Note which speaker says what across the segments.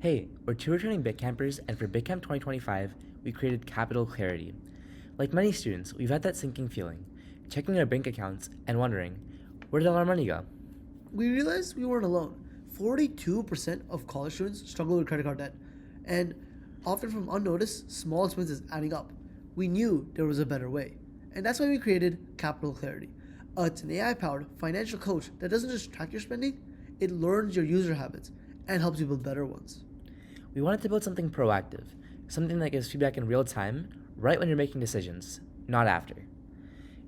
Speaker 1: Hey, we're two returning BitCampers, and for BitCamp 2025, we created CapitalClarity. Like many students, we've had that sinking feeling, checking our bank accounts and wondering, where did all our money go?
Speaker 2: We realized we weren't alone. 42% of college students struggle with credit card debt, and often from unnoticed, small expenses adding up. We knew there was a better way, and that's why we created Capital Clarity. It's an AI-powered financial coach that doesn't just track your spending, it learns your user habits and helps you build better ones.
Speaker 1: We wanted to build something proactive, something that gives feedback in real time, right when you're making decisions, not after.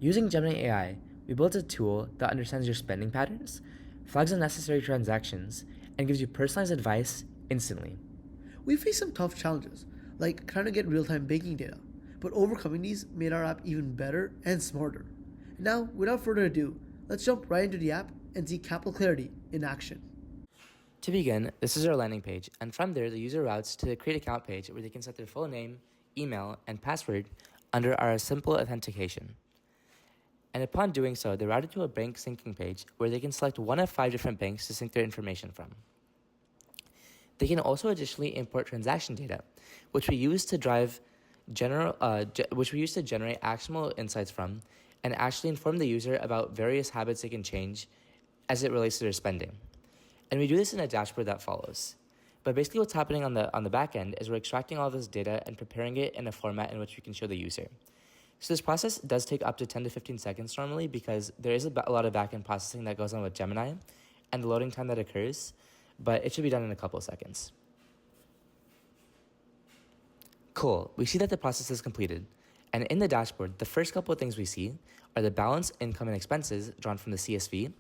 Speaker 1: Using Gemini AI, we built a tool that understands your spending patterns, flags unnecessary transactions, and gives you personalized advice instantly.
Speaker 2: We faced some tough challenges, like trying to get real-time banking data, but overcoming these made our app even better and smarter. Now, without further ado, let's jump right into the app and see Capital Clarity in action.
Speaker 1: To begin, this is our landing page, and from there, the user routes to the Create Account page where they can set their full name, email, and password under our simple authentication. And upon doing so, they're routed to a bank syncing page where they can select one of 5 different banks to sync their information from. They can also additionally import transaction data, which we use to generate actionable insights from, and actually inform the user about various habits they can change as it relates to their spending. And we do this in a dashboard that follows. But basically what's happening on the back end is we're extracting all this data and preparing it in a format in which we can show the user. So this process does take up to 10 to 15 seconds normally because there is a lot of back-end processing that goes on with Gemini and the loading time that occurs, but it should be done in a couple of seconds. Cool, we see that the process is completed. And in the dashboard, the first couple of things we see are the balance, income, and expenses drawn from the CSV,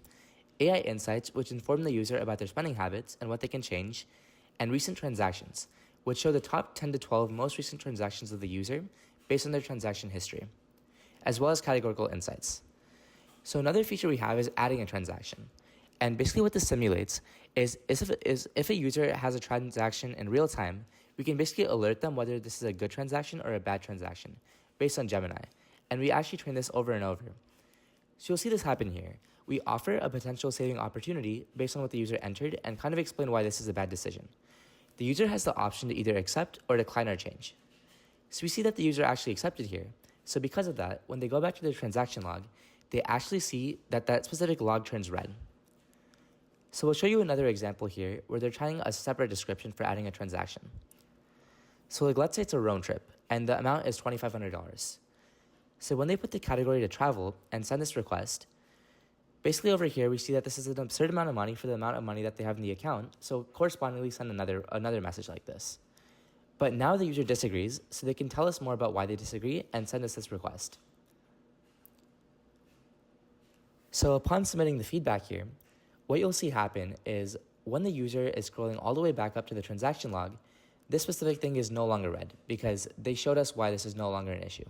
Speaker 1: AI insights, which inform the user about their spending habits and what they can change, and recent transactions, which show the top 10 to 12 most recent transactions of the user based on their transaction history, as well as categorical insights. So another feature we have is adding a transaction. And basically what this simulates is if a user has a transaction in real time, we can basically alert them whether this is a good transaction or a bad transaction based on Gemini. And we actually train this over and over. So you'll see this happen here. We offer a potential saving opportunity based on what the user entered and kind of explain why this is a bad decision. The user has the option to either accept or decline our change. So we see that the user actually accepted here. So because of that, when they go back to their transaction log, they actually see that that specific log turns red. So we'll show you another example here where they're trying a separate description for adding a transaction. So like, let's say it's a road trip and the amount is $2,500. So when they put the category to travel and send this request, basically over here, we see that this is an absurd amount of money for the amount of money that they have in the account. So correspondingly send another message like this. But now the user disagrees, so they can tell us more about why they disagree and send us this request. So upon submitting the feedback here, what you'll see happen is when the user is scrolling all the way back up to the transaction log, this specific thing is no longer red because they showed us why this is no longer an issue.